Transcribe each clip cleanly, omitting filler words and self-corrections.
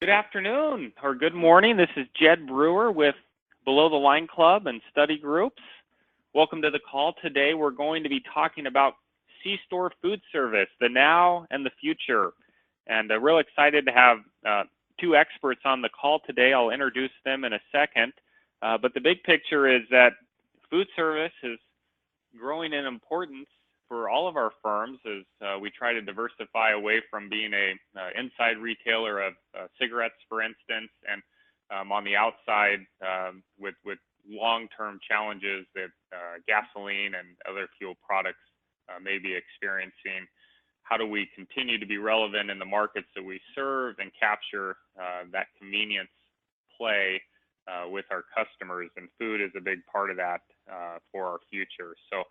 Good afternoon or good morning. This is Jed Brewer with Below the Line Club and Study Groups. Welcome to the call today. We're going to be talking about C-Store Foodservice, the now and the future. And real excited to have two experts on the call today. I'll introduce them in a second. But the big picture is that food service is growing in importance for all of our firms as we try to diversify away from being a inside retailer of cigarettes, for instance, and on the outside with long-term challenges that gasoline and other fuel products may be experiencing. How do we continue to be relevant in the markets that we serve and capture that convenience play with our customers? And food is a big part of that for our future. So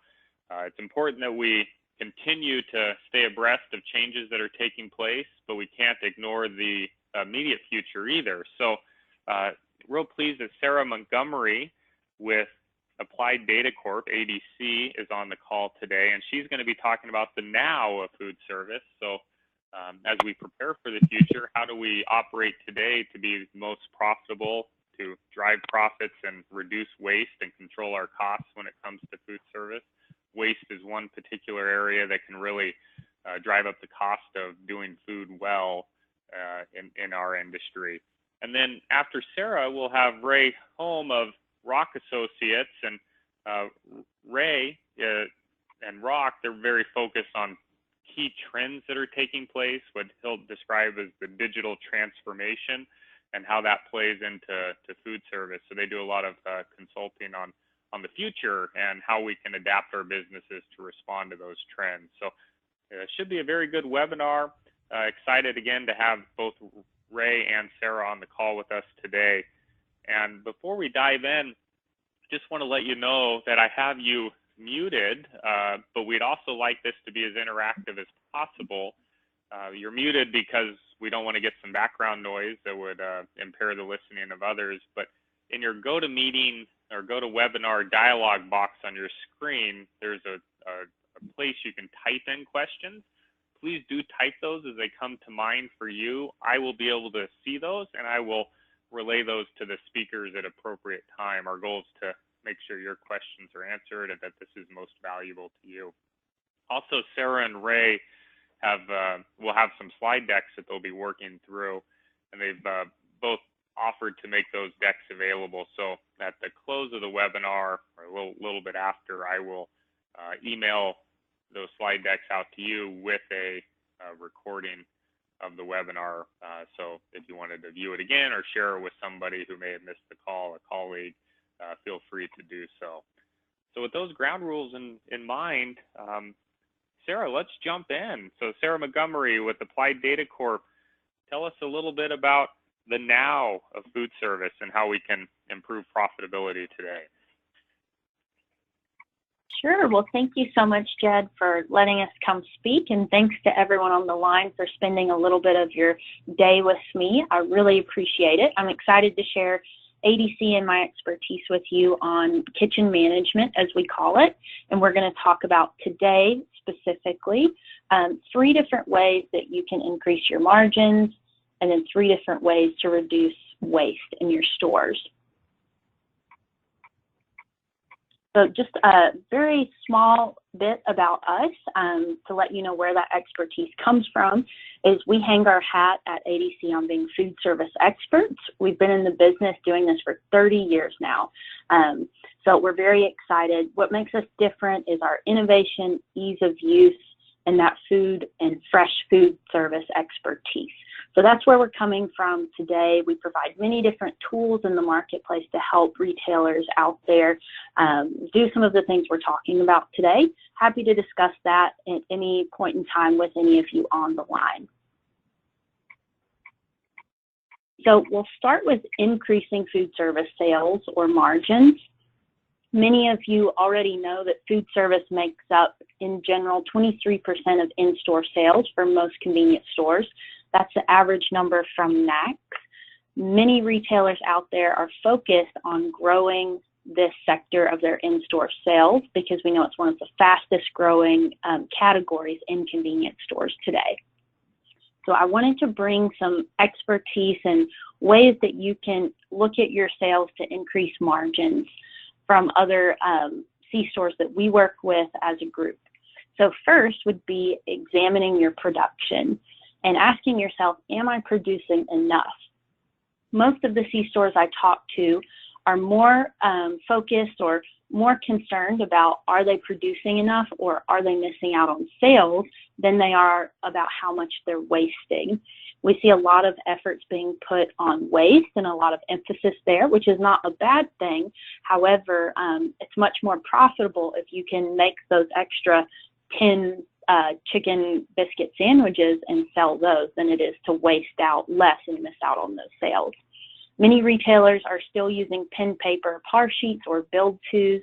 it's important that we continue to stay abreast of changes that are taking place, but we can't ignore the immediate future either. So real pleased that Sarah Montgomery with Applied Data Corp, ADC, is on the call today, and she's going to be talking about the now of food service. So as we prepare for the future, how do we operate today to be most profitable, to drive profits and reduce waste and control our costs when it comes to food service? Waste is one particular area that can really drive up the cost of doing food well in our industry. And then after Sarah, we'll have Ray Holm of ROC Associates. And Ray and ROC, they're very focused on key trends that are taking place, what he'll describe as the digital transformation and how that plays into food service. So they do a lot of consulting on the future and how we can adapt our businesses to respond to those trends. So it should be a very good webinar. Excited again to have both Ray and Sarah on the call with us today. And before we dive in, just want to let you know that I have you muted, but we'd also like this to be as interactive as possible. You're muted because we don't want to get some background noise that would impair the listening of others, but in your GoToMeeting or GoToWebinar dialog box on your screen, there's a place you can type in questions. Please do type those as they come to mind for you. I will be able to see those and I will relay those to the speakers at appropriate time. Our goal is to make sure your questions are answered and that this is most valuable to you. Also, Sarah and Ray will have some slide decks that they'll be working through, and they've both offered to make those decks available. So at the close of the webinar, or a little bit after, I will email those slide decks out to you with a recording of the webinar. So if you wanted to view it again or share it with somebody who may have missed the call, a colleague, feel free to do so. So with those ground rules in mind, Sarah, let's jump in. So Sarah Montgomery with Applied Data Corp, tell us a little bit about the now of food service and how we can improve profitability today. Sure. Well, thank you so much, Jed, for letting us come speak, and thanks to everyone on the line for spending a little bit of your day with me. I really appreciate it. I'm excited to share ADC and my expertise with you on kitchen management, as we call it, and we're going to talk about today specifically 3 different ways that you can increase your margins, and then 3 different ways to reduce waste in your stores. So just a very small bit about us to let you know where that expertise comes from is we hang our hat at ADC on being food service experts. We've been in the business doing this for 30 years now. So we're very excited. What makes us different is our innovation, ease of use, and that food and fresh food service expertise. So that's where we're coming from today. We provide many different tools in the marketplace to help retailers out there do some of the things we're talking about today. Happy to discuss that at any point in time with any of you on the line. So we'll start with increasing food service sales or margins. Many of you already know that food service makes up, in general, 23% of in-store sales for most convenience stores. That's the average number from NACS. Many retailers out there are focused on growing this sector of their in-store sales because we know it's one of the fastest growing categories in convenience stores today. So I wanted to bring some expertise and ways that you can look at your sales to increase margins from other C-stores that we work with as a group. So first would be examining your production and asking yourself, am I producing enough? Most of the C-stores I talk to are more focused or more concerned about are they producing enough or are they missing out on sales than they are about how much they're wasting. We see a lot of efforts being put on waste and a lot of emphasis there, which is not a bad thing. However, it's much more profitable if you can make those extra 10 chicken biscuit sandwiches and sell those than it is to waste out less and miss out on those sales. Many retailers are still using pen, paper, par sheets, or build-tos.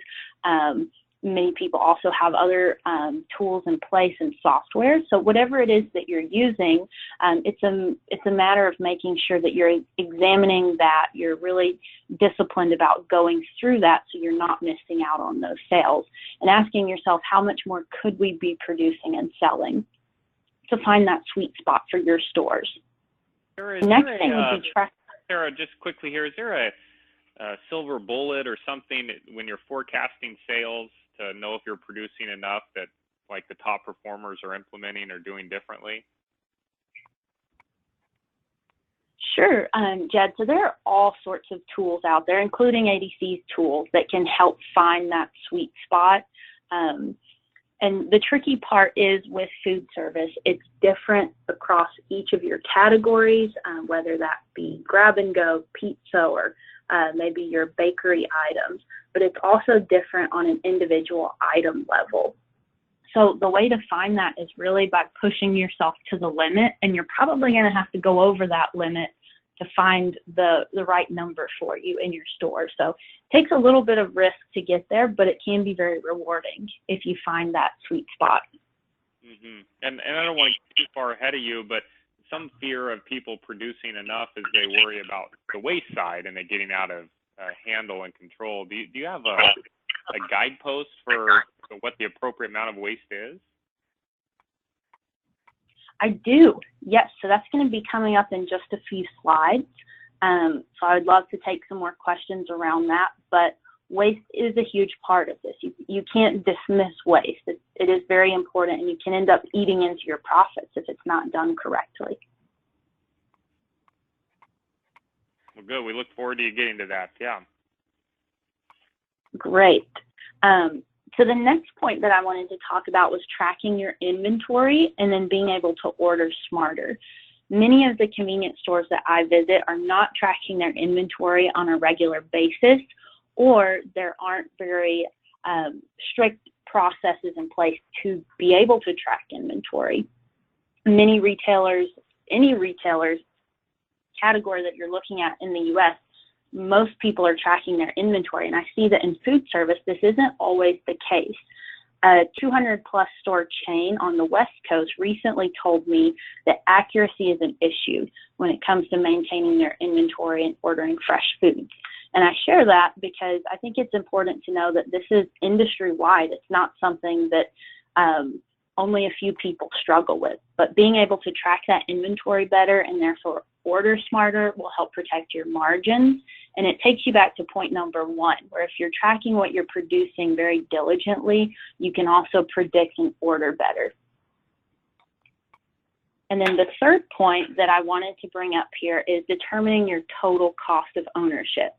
Many people also have other tools in place and software. So whatever it is that you're using, it's a matter of making sure that you're examining that, you're really disciplined about going through that so you're not missing out on those sales, and asking yourself how much more could we be producing and selling to find that sweet spot for your stores. The next thing would be track. Sarah, just quickly here, is there a silver bullet or something when you're forecasting sales to know if you're producing enough that like the top performers are implementing or doing differently? Sure, Jed. So there are all sorts of tools out there, including ADC's tools that can help find that sweet spot. And the tricky part is with food service, it's different across each of your categories, whether that be grab and go, pizza, or maybe your bakery items, but it's also different on an individual item level. So the way to find that is really by pushing yourself to the limit, and you're probably going to have to go over that limit to find the right number for you in your store. So it takes a little bit of risk to get there, but it can be very rewarding if you find that sweet spot. Mm-hmm. And I don't want to get too far ahead of you, but some fear of people producing enough as they worry about the waste side and it getting out of handle and control. Do you have a guidepost for what the appropriate amount of waste is? I do, yes. So that's going to be coming up in just a few slides. So I would love to take some more questions around that, but waste is a huge part of this. You can't dismiss waste. It is very important, and you can end up eating into your profits if it's not done correctly. Well, good. We look forward to you getting to that. Yeah. Great. So the next point that I wanted to talk about was tracking your inventory and then being able to order smarter. Many of the convenience stores that I visit are not tracking their inventory on a regular basis, or there aren't very strict processes in place to be able to track inventory. Many retailers, any retailers category that you're looking at in the U.S., most people are tracking their inventory, and I see that in food service, this isn't always the case. A 200-plus store chain on the West Coast recently told me that accuracy is an issue when it comes to maintaining their inventory and ordering fresh foods. And I share that because I think it's important to know that this is industry-wide. It's not something that only a few people struggle with. But being able to track that inventory better and therefore order smarter will help protect your margins. And it takes you back to point number one, where if you're tracking what you're producing very diligently, you can also predict and order better. And then the third point that I wanted to bring up here is determining your total cost of ownership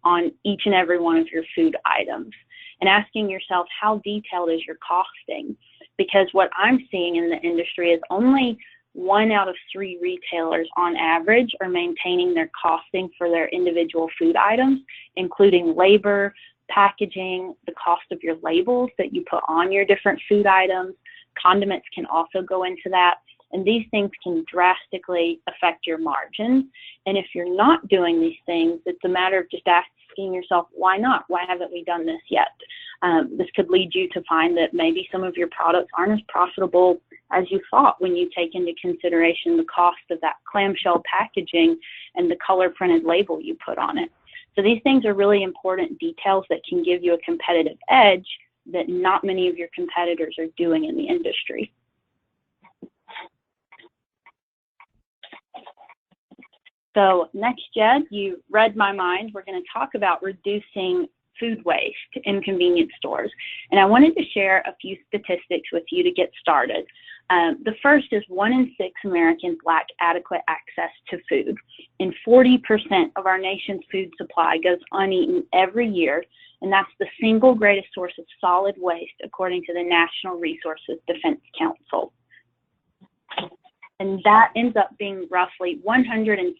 on each and every one of your food items and asking yourself, how detailed is your costing? Because what I'm seeing in the industry is only 1 out of 3 retailers on average are maintaining their costing for their individual food items, including labor, packaging, the cost of your labels that you put on your different food items. Condiments can also go into that. And these things can drastically affect your margins. And if you're not doing these things, it's a matter of just asking yourself, why not? Why haven't we done this yet? This could lead you to find that maybe some of your products aren't as profitable as you thought when you take into consideration the cost of that clamshell packaging and the color printed label you put on it. So these things are really important details that can give you a competitive edge that not many of your competitors are doing in the industry. So next, Jed, you read my mind. We're going to talk about reducing food waste in convenience stores. And I wanted to share a few statistics with you to get started. The first is 1 in 6 Americans lack adequate access to food, and 40% of our nation's food supply goes uneaten every year, and that's the single greatest source of solid waste according to the National Resources Defense Council. And that ends up being roughly $165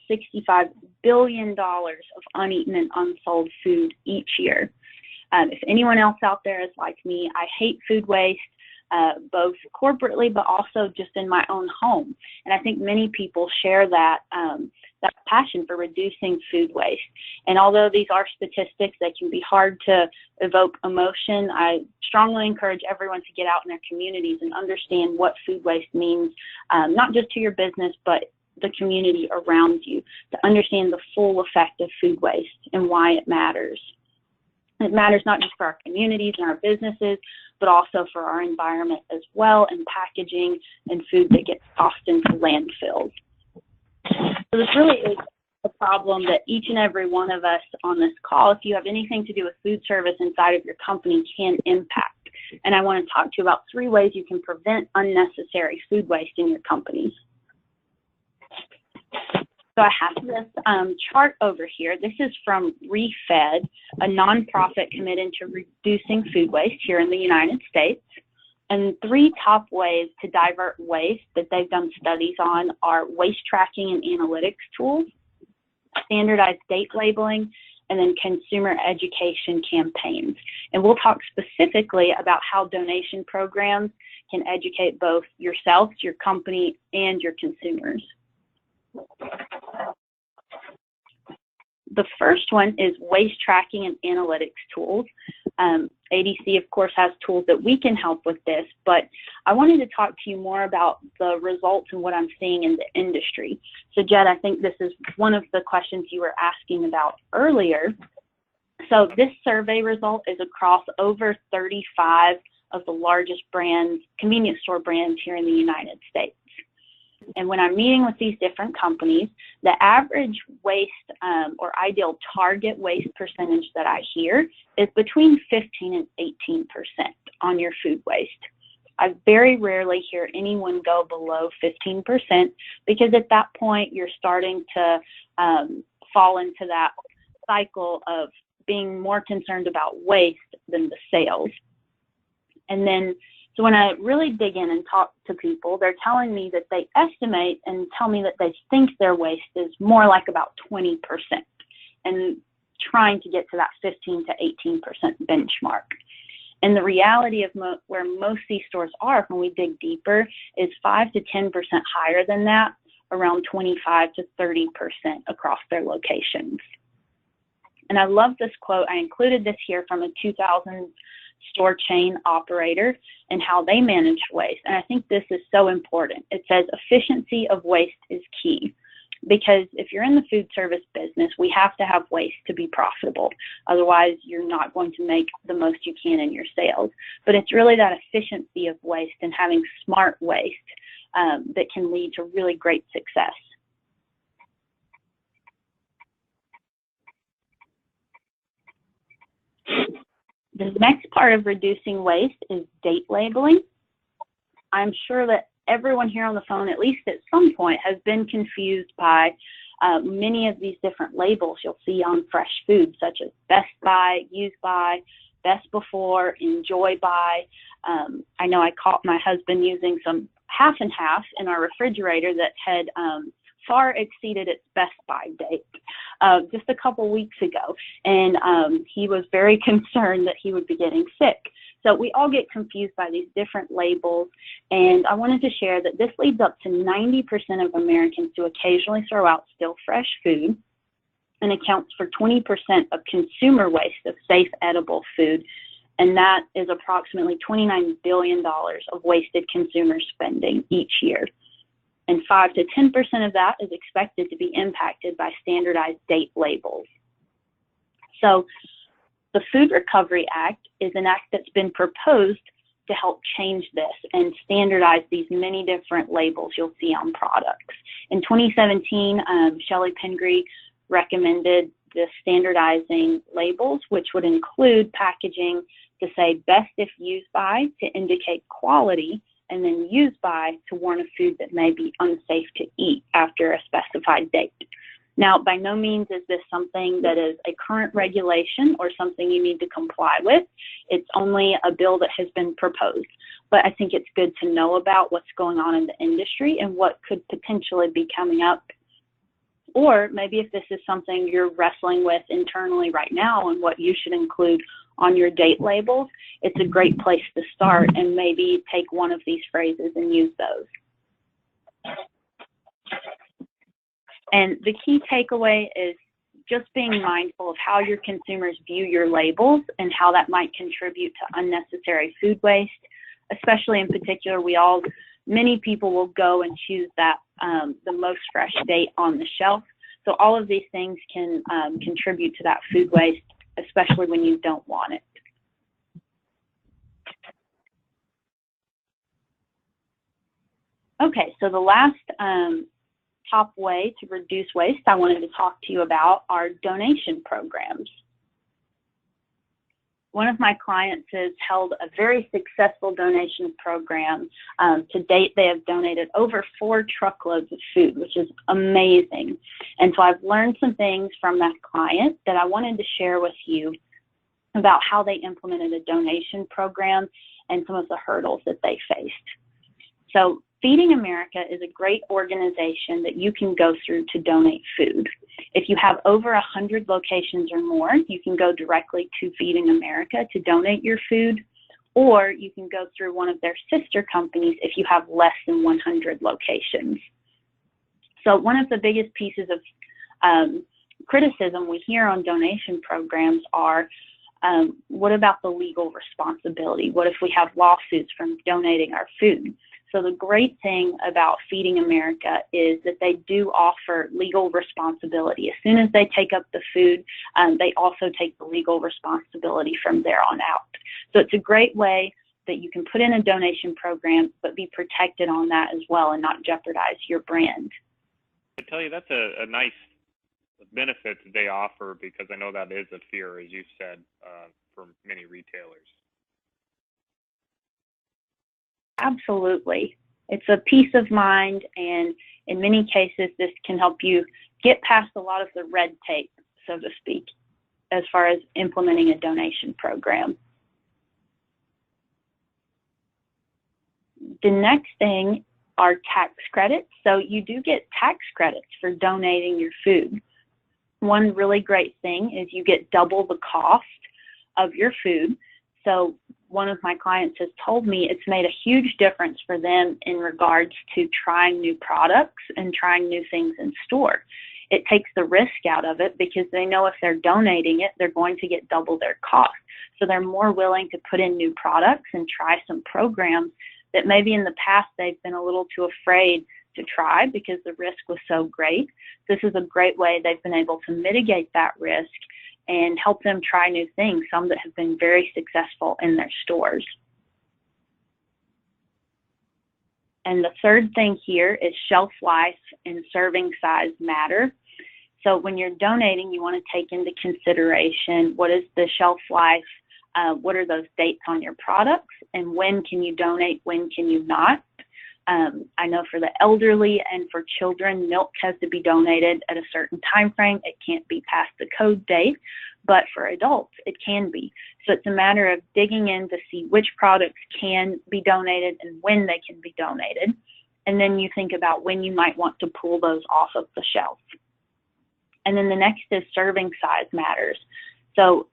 billion of uneaten and unsold food each year. If anyone else out there is like me, I hate food waste, both corporately but also just in my own home. And I think many people share that passion for reducing food waste. And although these are statistics that can be hard to evoke emotion, I strongly encourage everyone to get out in their communities and understand what food waste means, not just to your business, but the community around you, to understand the full effect of food waste and why it matters. It matters not just for our communities and our businesses, but also for our environment as well, and packaging and food that gets tossed into landfills. So this really is a problem that each and every one of us on this call, if you have anything to do with food service inside of your company, can impact. And I want to talk to you about 3 ways you can prevent unnecessary food waste in your companies. So I have this chart over here. This is from ReFed, a nonprofit committed to reducing food waste here in the United States. And 3 top ways to divert waste that they've done studies on are waste tracking and analytics tools, standardized date labeling, and then consumer education campaigns. And we'll talk specifically about how donation programs can educate both yourself, your company, and your consumers. The first one is waste tracking and analytics tools. ADC, of course, has tools that we can help with this, but I wanted to talk to you more about the results and what I'm seeing in the industry. So, Jed, I think this is one of the questions you were asking about earlier. So this survey result is across over 35 of the largest brands, convenience store brands here in the United States. And when I'm meeting with these different companies, the average waste or ideal target waste percentage that I hear is between 15 and 18% on your food waste. I very rarely hear anyone go below 15% because at that point you're starting to fall into that cycle of being more concerned about waste than the sales. And then so when I really dig in and talk to people, they're telling me that they estimate and tell me that they think their waste is more like about 20% and trying to get to that 15 to 18% benchmark. And the reality of where most C-stores are when we dig deeper is 5 to 10% higher than that, around 25 to 30% across their locations. And I love this quote. I included this here from a 2000 store chain operator and how they manage waste. And I think this is so important. It says efficiency of waste is key, because if you're in the food service business, we have to have waste to be profitable. Otherwise, you're not going to make the most you can in your sales. But it's really that efficiency of waste and having smart waste that can lead to really great success. The next part of reducing waste is date labeling. I'm sure that everyone here on the phone, at least at some point, has been confused by many of these different labels you'll see on fresh food, such as best by, use by, best before, enjoy by. I know I caught my husband using some half and half in our refrigerator that had far exceeded its best by date just a couple weeks ago. And he was very concerned that he would be getting sick. So we all get confused by these different labels. And I wanted to share that this leads up to 90% of Americans to occasionally throw out still fresh food, and accounts for 20% of consumer waste of safe edible food. And that is approximately $29 billion of wasted consumer spending each year. And 5 to 10% of that is expected to be impacted by standardized date labels. So the Food Recovery Act is an act that's been proposed to help change this and standardize these many different labels you'll see on products. In 2017, Shelley Pingree recommended the standardizing labels, which would include packaging to say best if used by to indicate quality, and then used by to warn of food that may be unsafe to eat after a specified date. Now, by no means is this something that is a current regulation or something you need to comply with. It's only a bill that has been proposed. But I think it's good to know about what's going on in the industry and what could potentially be coming up. Or maybe if this is something you're wrestling with internally right now and what you should include on your date labels, it's a great place to start and maybe take one of these phrases and use those. And the key takeaway is just being mindful of how your consumers view your labels and how that might contribute to unnecessary food waste, especially in particular, many people will go and choose that the most fresh date on the shelf. So all of these things can contribute to that food waste, especially when you don't want it. Okay, so the last top way to reduce waste I wanted to talk to you about are donation programs. One of my clients has held a very successful donation program. To date, they have donated over 4 truckloads of food, which is amazing. And so I've learned some things from that client that I wanted to share with you about how they implemented a donation program and some of the hurdles that they faced. So Feeding America is a great organization that you can go through to donate food. If you have over 100 locations or more, you can go directly to Feeding America to donate your food, or you can go through one of their sister companies if you have less than 100 locations. So one of the biggest pieces of criticism we hear on donation programs are, what about the legal responsibility? What if we have lawsuits from donating our food? So the great thing about Feeding America is that they do offer legal responsibility. As soon as they take up the food, they also take the legal responsibility from there on out. So it's a great way that you can put in a donation program, but be protected on that as well and not jeopardize your brand. I tell you, that's a nice benefit that they offer, because I know that is a fear, as you said, for many retailers. Absolutely. It's a peace of mind, and in many cases, this can help you get past a lot of the red tape, so to speak, as far as implementing a donation program. The next thing are tax credits. So you do get tax credits for donating your food. One really great thing is you get double the cost of your food. So one of my clients has told me it's made a huge difference for them in regards to trying new products and trying new things in store. It takes the risk out of it because they know if they're donating it, they're going to get double their cost. So they're more willing to put in new products and try some programs that maybe in the past they've been a little too afraid to try because the risk was so great. This is a great way they've been able to mitigate that risk and help them try new things, some that have been very successful in their stores. And the third thing here is shelf life and serving size matter. So when you're donating, you want to take into consideration what is the shelf life, what are those dates on your products, and when can you donate, when can you not. I know for the elderly and for children, milk has to be donated at a certain time frame. It can't be past the code date, but for adults, it can be. So it's a matter of digging in to see which products can be donated and when they can be donated. And then you think about when you might want to pull those off of the shelf. And then the next is serving size matters. So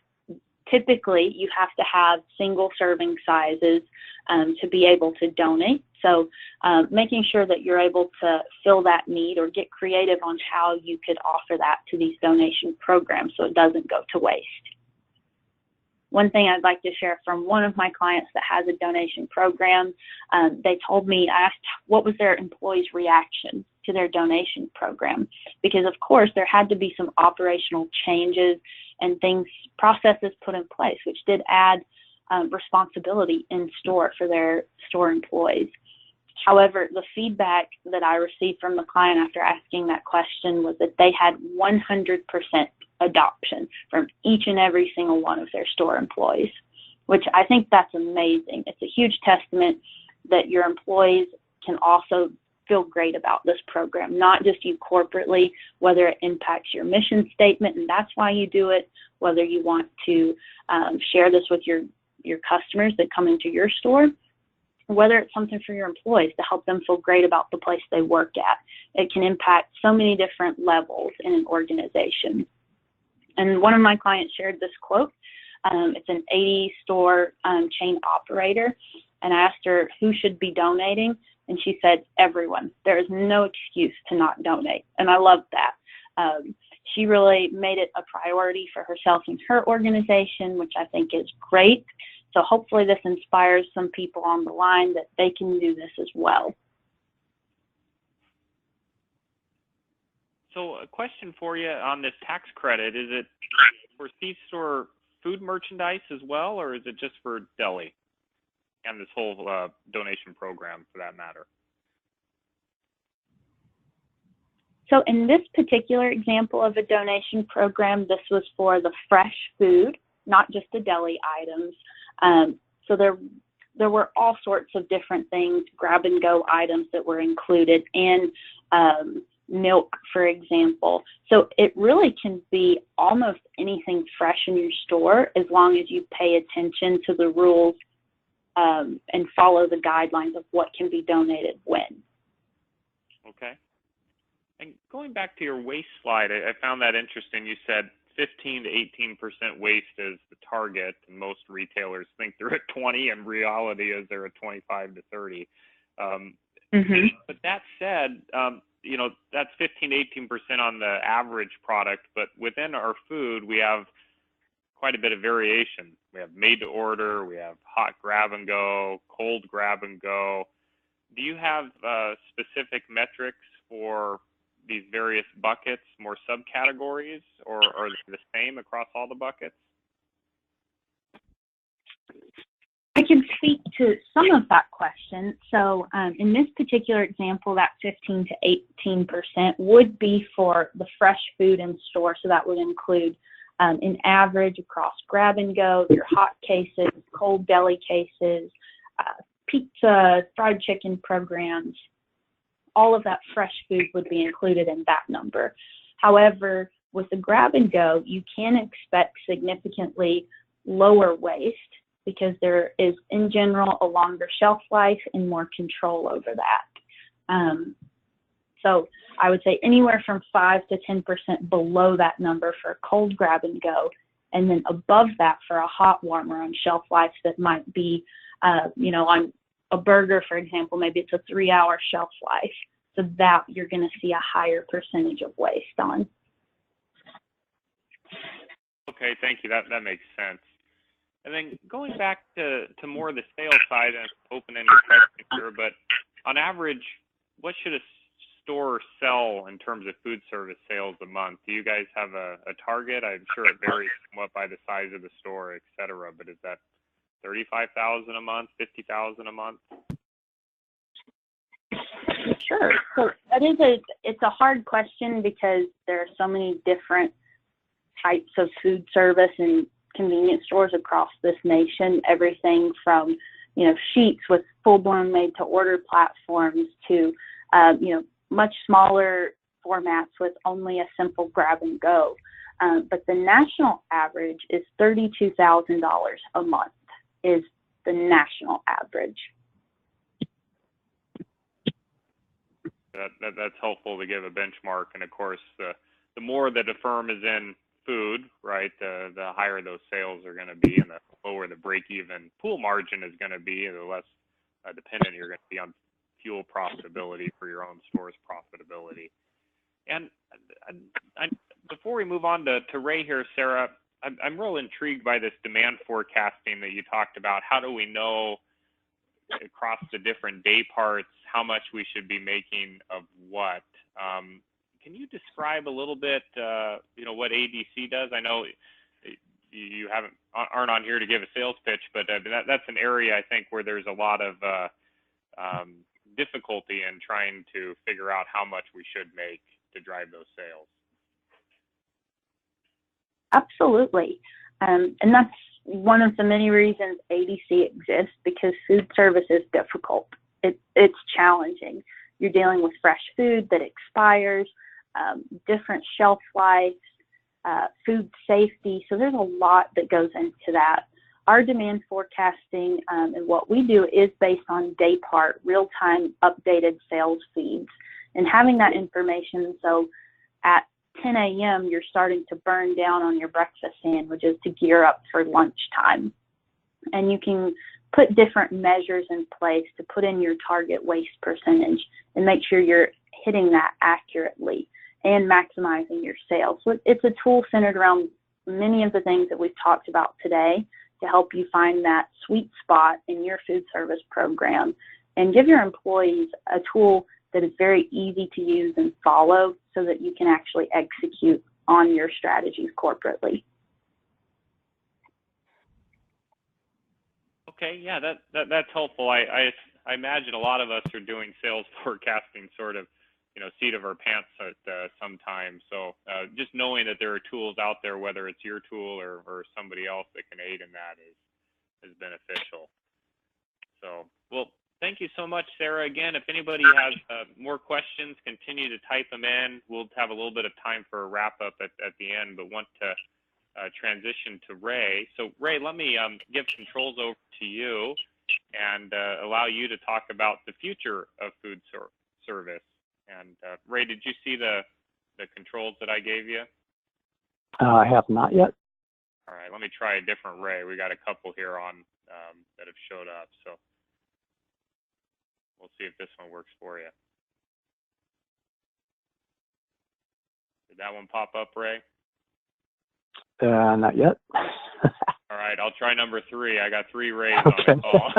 typically, you have to have single serving sizes to be able to donate. So making sure that you're able to fill that need or get creative on how you could offer that to these donation programs so it doesn't go to waste. One thing I'd like to share from one of my clients that has a donation program, they told me, I asked what was their employees' reaction to their donation program, because of course there had to be some operational changes and things, processes put in place, which did add responsibility in store for their store employees. However, the feedback that I received from the client after asking that question was that they had 100% adoption from each and every single one of their store employees, which I think that's amazing. It's a huge testament that your employees can also feel great about this program, not just you corporately, whether it impacts your mission statement and that's why you do it, whether you want to share this with your customers that come into your store, whether it's something for your employees to help them feel great about the place they work at. It can impact so many different levels in an organization. And one of my clients shared this quote. It's an 80-store chain operator, and I asked her who should be donating, and she said, everyone. There is no excuse to not donate, and I love that. She really made it a priority for herself and her organization, which I think is great. So hopefully this inspires some people on the line that they can do this as well. So a question for you on this tax credit, is it for C-Store food merchandise as well, or is it just for deli and this whole donation program for that matter? So in this particular example of a donation program, this was for the fresh food, not just the deli items. So there were all sorts of different things, grab-and-go items that were included, and milk, for example. So it really can be almost anything fresh in your store as long as you pay attention to the rules and follow the guidelines of what can be donated when. Okay. And going back to your waste slide, I found that interesting. You said 15 to 18% waste is the target, and most retailers think they're at 20, and reality is they're at 25 to 30. But that said, you know, that's 15 to 18% on the average product, but within our food, we have quite a bit of variation. We have made to order, we have hot grab and go, cold grab and go. Do you have specific metrics for these various buckets, more subcategories, or are they the same across all the buckets? I can speak to some of that question. So in this particular example, that 15 to 18% would be for the fresh food in store. So that would include an average across grab and go, your hot cases, cold deli cases, pizza, fried chicken programs. All of that fresh food would be included in that number. However, with the grab and go, you can expect significantly lower waste because there is, in general, a longer shelf life and more control over that. So I would say anywhere from 5 to 10% below that number for a cold grab and go, and then above that for a hot warmer on shelf life that might be, you know, on a burger, for example, maybe it's a 3-hour shelf life. So that you're going to see a higher percentage of waste on. Okay, thank you. That makes sense. And then going back to more of the sales side, and open-ended question here, but on average, what should a store sell in terms of food service sales a month? Do you guys have a target? I'm sure it varies somewhat by the size of the store, et cetera, but is that $35,000 a month, $50,000 a month? Sure. So it's a hard question because there are so many different types of food service and convenience stores across this nation. Everything from, you know, sheets with full-blown made-to-order platforms to, you know, much smaller formats with only a simple grab-and-go. But the national average is $32,000 a month is the national average. That's helpful to give a benchmark, and of course, the more that a firm is in food, right, the higher those sales are going to be, and the lower the break-even pool margin is going to be, the less dependent you're going to be on fuel profitability for your own store's profitability. And before we move on to Ray here, Sarah, I'm real intrigued by this demand forecasting that you talked about. How do we know across the different day parts how much we should be making of what? Can you describe a little bit, you know, what ADC does? I know you aren't on here to give a sales pitch, but that's an area I think where there's a lot of difficulty in trying to figure out how much we should make to drive those sales. Absolutely. And that's one of the many reasons ADC exists, because food service is difficult. It's challenging. You're dealing with fresh food that expires, different shelf life, food safety. So there's a lot that goes into that. Our demand forecasting and what we do is based on day part, real-time updated sales feeds, and having that information. So at 10 a.m., you're starting to burn down on your breakfast sandwiches to gear up for lunchtime. And you can put different measures in place to put in your target waste percentage and make sure you're hitting that accurately and maximizing your sales. So it's a tool centered around many of the things that we've talked about today to help you find that sweet spot in your food service program and give your employees a tool that is very easy to use and follow so that you can actually execute on your strategies corporately. Okay, yeah, that's helpful. I imagine a lot of us are doing sales forecasting sort of, seat of our pants at some time. So just knowing that there are tools out there, whether it's your tool or somebody else that can aid in that is beneficial. So, well, thank you so much, Sarah. Again, if anybody has more questions, continue to type them in. We'll have a little bit of time for a wrap up at the end, but want to transition to Ray. So Ray, let me give controls over to you and allow you to talk about the future of food service. And Ray, did you see the controls that I gave you? I have not yet. All right, let me try a different Ray. We got a couple here on that have showed up, so we'll see if this one works for you. Did that one pop up, Ray? Not yet. All right, I'll try number 3. I got 3 Rays okay. on the call.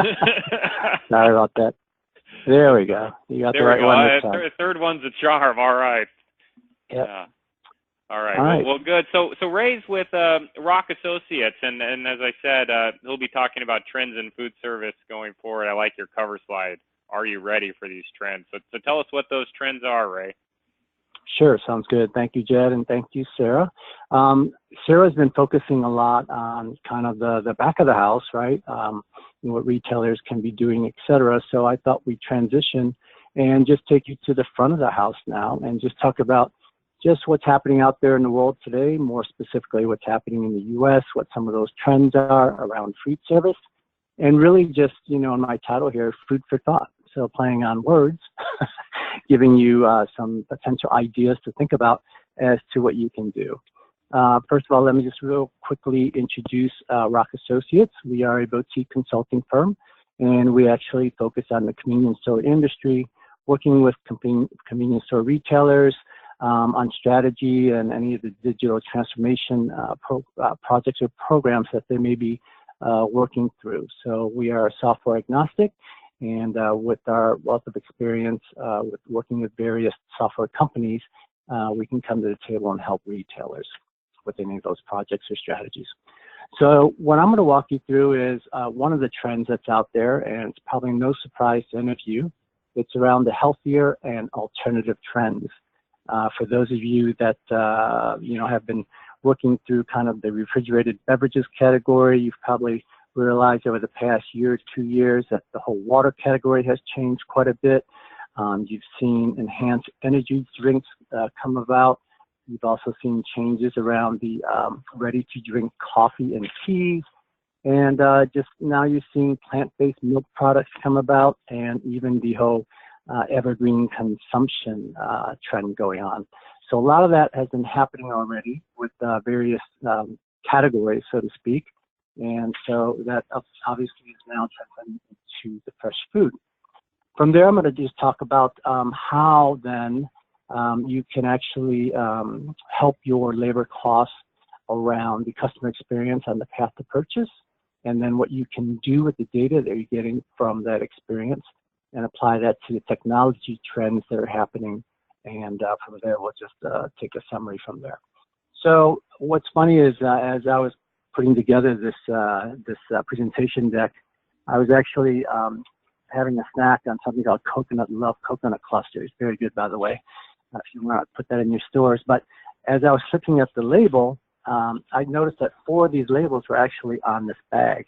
Sorry about that. There we go. You got there the right one this time. time. Third one's a charm. All right. Yep. All right. All right. Well, good. So Ray's with ROC Associates, and as I said, he'll be talking about trends in food service going forward. I like your cover slide. Are you ready for these trends? So tell us what those trends are, Ray. Sure, sounds good. Thank you, Jed, and thank you, Sarah. Sarah's been focusing a lot on kind of the back of the house, right? What retailers can be doing, et cetera. So I thought we'd transition and just take you to the front of the house now and just talk about just what's happening out there in the world today, more specifically what's happening in the U.S., what some of those trends are around food service, and really just, in my title here, food for thought. So playing on words, giving you some potential ideas to think about as to what you can do. First of all, let me just real quickly introduce ROC Associates. We are a boutique consulting firm, and we actually focus on the convenience store industry, working with convenience store retailers on strategy and any of the digital transformation projects or programs that they may be working through. So we are software agnostic, and with our wealth of experience with working with various software companies, we can come to the table and help retailers with any of those projects or strategies. So what I'm going to walk you through is one of the trends that's out there, and it's probably no surprise to any of you. It's around the healthier and alternative trends. For those of you that have been working through kind of the refrigerated beverages category, you've probably realized over the past year, 2 years, that the whole water category has changed quite a bit. You've seen enhanced energy drinks come about. You've also seen changes around the ready-to-drink coffee and teas. And just now you're seeing plant-based milk products come about, and even the whole evergreen consumption trend going on. So a lot of that has been happening already with various categories, so to speak. And so that obviously is now transcending into the fresh food. From there, I'm going to just talk about how then you can actually help your labor costs around the customer experience on the path to purchase, and then what you can do with the data that you're getting from that experience and apply that to the technology trends that are happening. And from there, we'll just take a summary from there. So what's funny is as I was putting together this presentation deck, I was actually having a snack on something called Love Coconut Clusters. Very good, by the way, if you want to put that in your stores. But as I was looking at the label, I noticed that 4 of these labels were actually on this bag.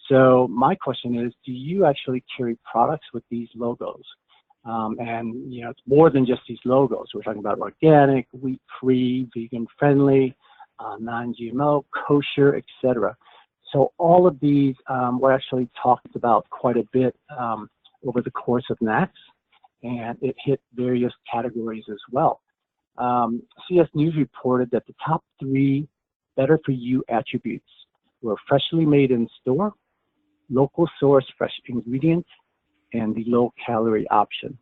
So my question is, do you actually carry products with these logos? And, you know, it's more than just these logos. We're talking about organic, wheat-free, vegan-friendly, non-GMO, kosher, etc. So all of these were actually talked about quite a bit over the course of NACS, and it hit various categories as well. CS News reported that the top 3 better for you attributes were freshly made in store, local source fresh ingredients, and the low calorie option.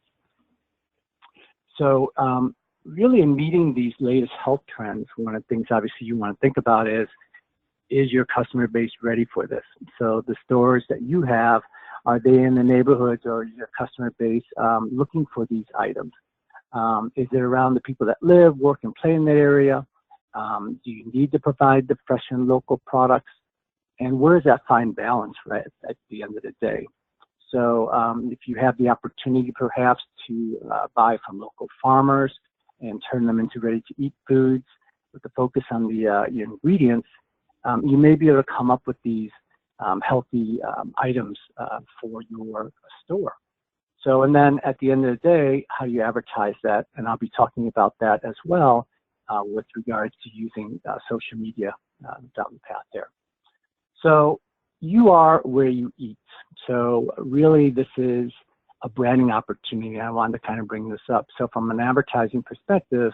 So really in meeting these latest health trends, one of the things obviously you want to think about is your customer base ready for this? So the stores that you have, are they in the neighborhoods, or is your customer base looking for these items? Is it around the people that live, work, and play in that area? Do you need to provide the fresh and local products? And where is that fine balance, right, at the end of the day? So if you have the opportunity perhaps to buy from local farmers and turn them into ready-to-eat foods with the focus on the ingredients, you may be able to come up with these healthy items for your store. So, and then at the end of the day, how do you advertise that? And I'll be talking about that as well with regards to using social media down the path there. So you are where you eat. So really this is a branding opportunity. I wanted to kind of bring this up. So from an advertising perspective,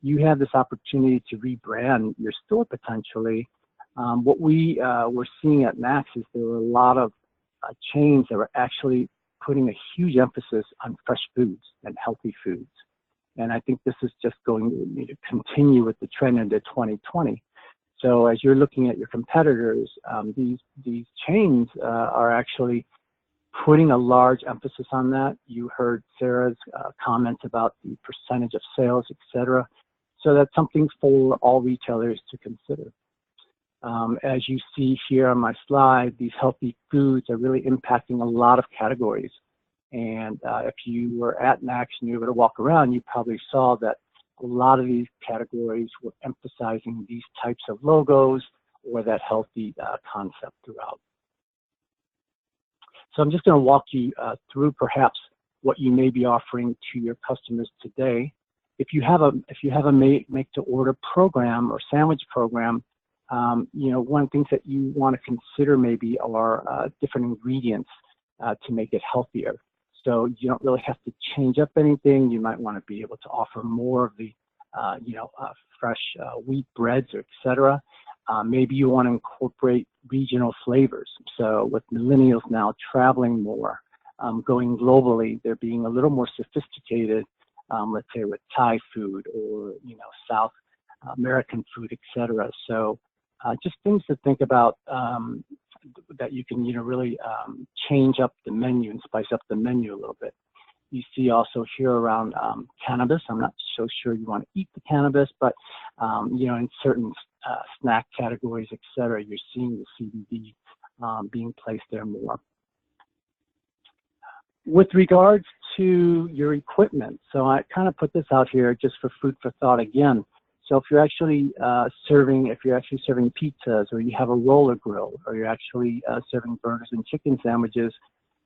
you have this opportunity to rebrand your store potentially. What we were seeing at NACS is there were a lot of chains that were actually putting a huge emphasis on fresh foods and healthy foods. And I think this is just going to continue with the trend into 2020. So as you're looking at your competitors, these chains are actually putting a large emphasis on that. You heard Sarah's comments about the percentage of sales, et cetera. So that's something for all retailers to consider. As you see here on my slide, these healthy foods are really impacting a lot of categories. And if you were at NACS and you were to walk around, you probably saw that a lot of these categories were emphasizing these types of logos or that healthy concept throughout. So I'm just going to walk you through perhaps what you may be offering to your customers today. If you have a make-to-order program or sandwich program, you know, one of the things that you want to consider maybe are different ingredients to make it healthier. So you don't really have to change up anything. You might want to be able to offer more of the, fresh wheat breads, or et cetera. Maybe you want to incorporate regional flavors. So with millennials now traveling more, going globally, they're being a little more sophisticated, let's say with Thai food or, you know, South American food, et cetera. So just things to think about that you can, you know, really change up the menu and spice up the menu a little bit. You see also here around cannabis. I'm not so sure you want to eat the cannabis, but, you know, in certain snack categories, et cetera, you're seeing the CBD being placed there more. With regards to your equipment, so I kind of put this out here just for food for thought again. So if you're actually serving pizzas, or you have a roller grill, or you're actually serving burgers and chicken sandwiches,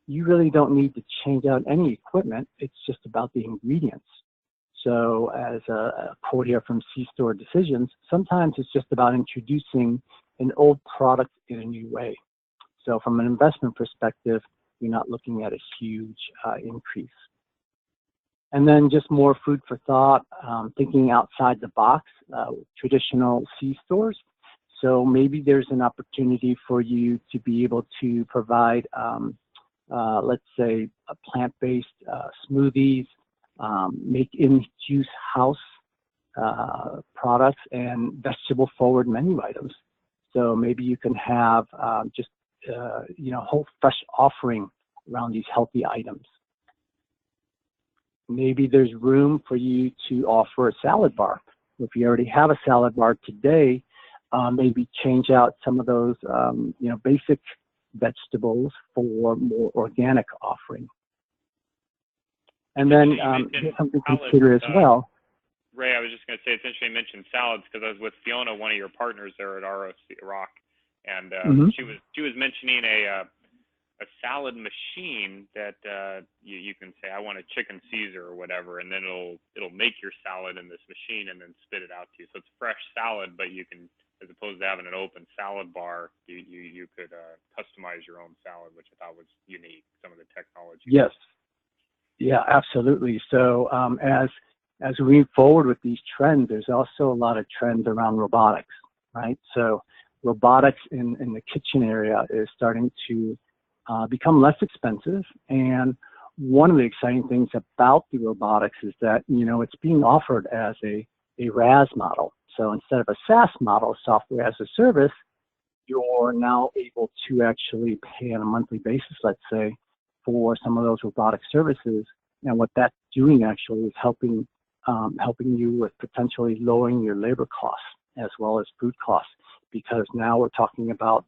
you really don't need to change out any equipment. It's just about the ingredients. So as a quote here from C-Store Decisions, sometimes it's just about introducing an old product in a new way. So from an investment perspective, you're not looking at a huge increase. And then just more food for thought, thinking outside the box, traditional C-stores. So maybe there's an opportunity for you to be able to provide, let's say, a plant-based smoothies, make in-juice house products, and vegetable-forward menu items. So maybe you can have just, you know, whole fresh offering around these healthy items. Maybe there's room for you to offer a salad bar. If you already have a salad bar today, maybe change out some of those, basic vegetables for more organic offering. And then here's something to consider as well. Ray, I was just going to say, it's interesting you mentioned salads, because I was with Fiona, one of your partners there at ROC, and she was mentioning a salad machine that you can say, I want a chicken Caesar or whatever, and then it'll make your salad in this machine and then spit it out to you. So it's fresh salad, but you can, as opposed to having an open salad bar, you could customize your own salad, which I thought was unique, some of the technology. Yes. Yeah, absolutely. So as we move forward with these trends, there's also a lot of trends around robotics, right? So robotics in the kitchen area is starting to become less expensive. And one of the exciting things about the robotics is that, it's being offered as a RaaS model. So instead of a SaaS model, software as a service, you're now able to actually pay on a monthly basis, let's say, for some of those robotic services. And what that's doing actually is helping you with potentially lowering your labor costs as well as food costs, because now we're talking about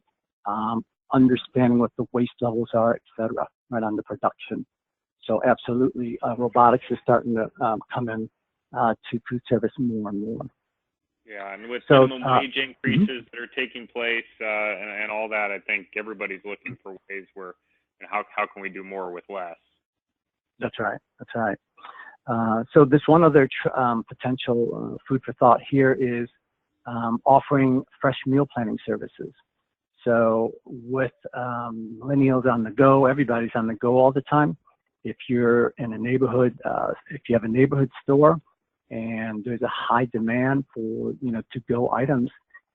understanding what the waste levels are, et cetera, right on the production. So absolutely, robotics is starting to come in to food service more and more. Yeah, and with minimum wage increases that are taking place and all that, I think everybody's looking for ways where, how can we do more with less? That's right. That's right. So this one other potential food for thought here is offering fresh meal planning services. So with millennials on the go, everybody's on the go all the time. If you're in a neighborhood, if you have a neighborhood store and there's a high demand for, to-go items,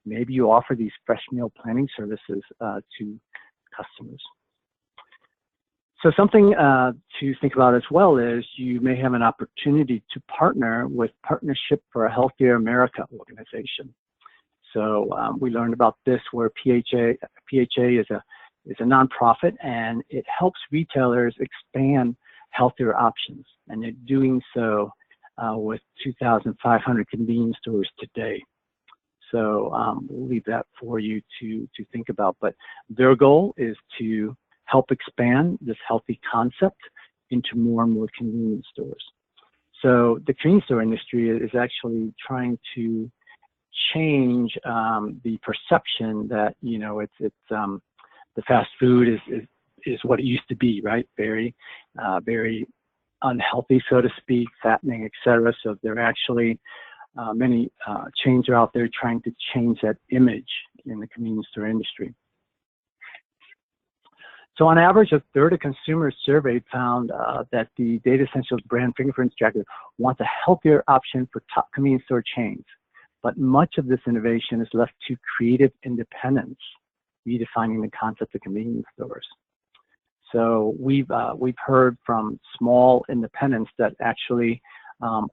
maybe you offer these fresh meal planning services to customers. So something to think about as well is you may have an opportunity to partner with Partnership for a Healthier America organization. So we learned about this where PHA is a nonprofit, and it helps retailers expand healthier options, and they're doing so with 2,500 convenience stores today. So we'll leave that for you to think about. But their goal is to help expand this healthy concept into more and more convenience stores. So the convenience store industry is actually trying to change the perception that, the fast food is what it used to be, right? Very unhealthy, so to speak, fattening, et cetera. So there are actually many chains are out there trying to change that image in the convenience store industry. So on average, a third of consumers surveyed found that the Data Essentials brand fingerprints tracker wants a healthier option for top convenience store chains. But much of this innovation is left to creative independence, redefining the concept of convenience stores. So we've heard from small independents that actually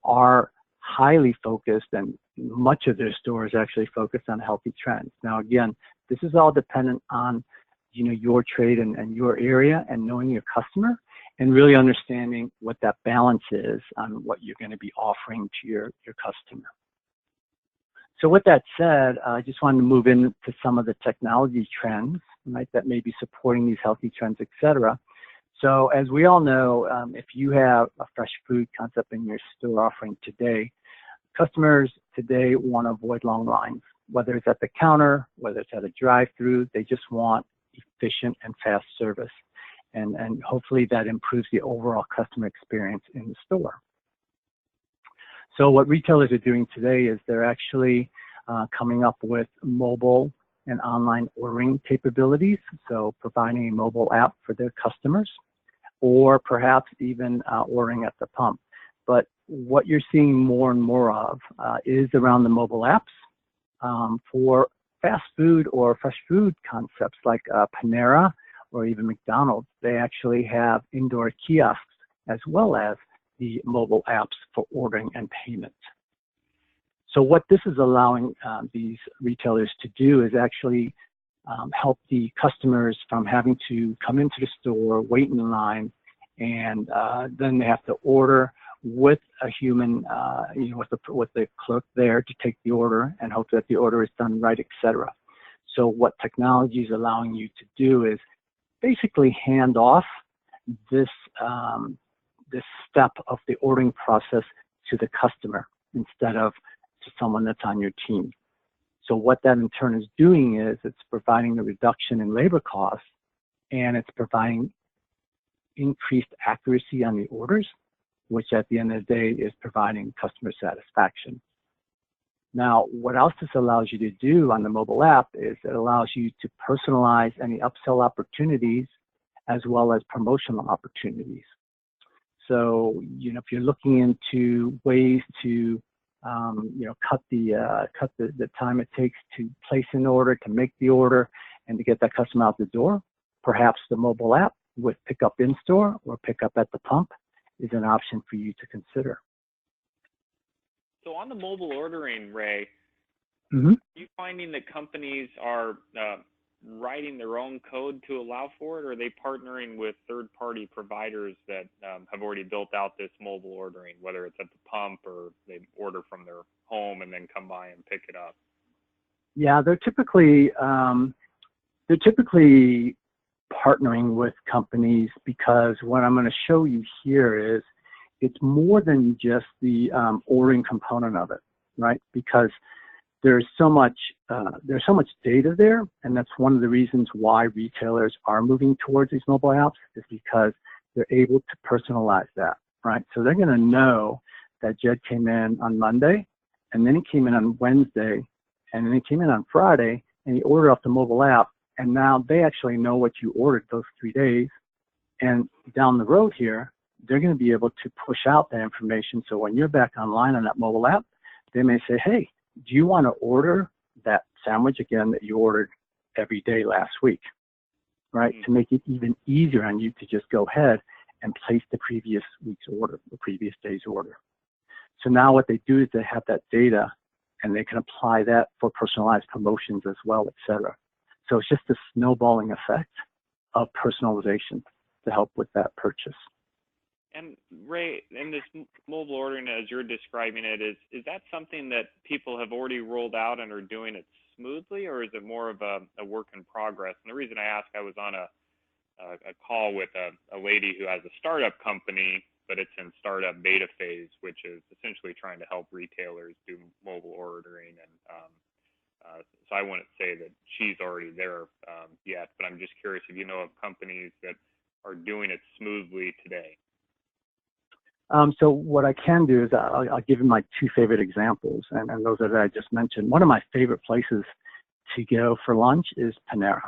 are highly focused, and much of their stores actually focused on healthy trends. Now, again, this is all dependent on your trade and your area, and knowing your customer and really understanding what that balance is on what you're going to be offering to your customer. So with that said, I just wanted to move into some of the technology trends, right, that may be supporting these healthy trends, et cetera. So as we all know, if you have a fresh food concept in your store offering today, customers today want to avoid long lines, whether it's at the counter, whether it's at a drive-through. They just want efficient and fast service. And hopefully that improves the overall customer experience in the store. So what retailers are doing today is they're actually coming up with mobile and online ordering capabilities. So providing a mobile app for their customers, or perhaps even ordering at the pump. But what you're seeing more and more of is around the mobile apps for fast food or fresh food concepts like Panera or even McDonald's. They actually have indoor kiosks as well as the mobile apps for ordering and payment. So what this is allowing these retailers to do is actually help the customers from having to come into the store, wait in line, and then they have to order with a human, with the clerk there to take the order and hope that the order is done right, etc. So what technology is allowing you to do is basically hand off this this step of the ordering process to the customer instead of to someone that's on your team. So what that in turn is doing is it's providing a reduction in labor costs, and it's providing increased accuracy on the orders, which at the end of the day is providing customer satisfaction. Now, what else this allows you to do on the mobile app is it allows you to personalize any upsell opportunities as well as promotional opportunities. So, if you're looking into ways to, cut the time it takes to place an order, to make the order, and to get that customer out the door, perhaps the mobile app with pickup in store or pickup at the pump is an option for you to consider. So on the mobile ordering, Ray, mm-hmm. Are you finding that companies are writing their own code to allow for it, or are they partnering with third-party providers that have already built out this mobile ordering, whether it's at the pump or they order from their home and then come by and pick it up? Yeah, they're typically partnering with companies, because what I'm going to show you here is it's more than just the ordering component of it, right? Because there's so much data there, and that's one of the reasons why retailers are moving towards these mobile apps, is because they're able to personalize that, right? So they're going to know that Jed came in on Monday, and then he came in on Wednesday, and then he came in on Friday, and he ordered off the mobile app, and now they actually know what you ordered those 3 days. And down the road here, they're going to be able to push out that information. So when you're back online on that mobile app, they may say, hey, do you want to order that sandwich again that you ordered every day last week, right? To make it even easier on you to just go ahead and place the previous week's order, the previous day's order. So now what they do is they have that data, and they can apply that for personalized promotions as well, et cetera. So it's just a snowballing effect of personalization to help with that purchase. And Ray, in this mobile ordering, as you're describing it, is that something that people have already rolled out and are doing it smoothly, or is it more of a work in progress? And the reason I ask, I was on a call with a lady who has a startup company, but it's in startup beta phase, which is essentially trying to help retailers do mobile ordering. And so I wouldn't say that she's already there yet, but I'm just curious if you know of companies that are doing it smoothly today. So what I can do is I'll give you my two favorite examples, and those that I just mentioned. One of my favorite places to go for lunch is Panera.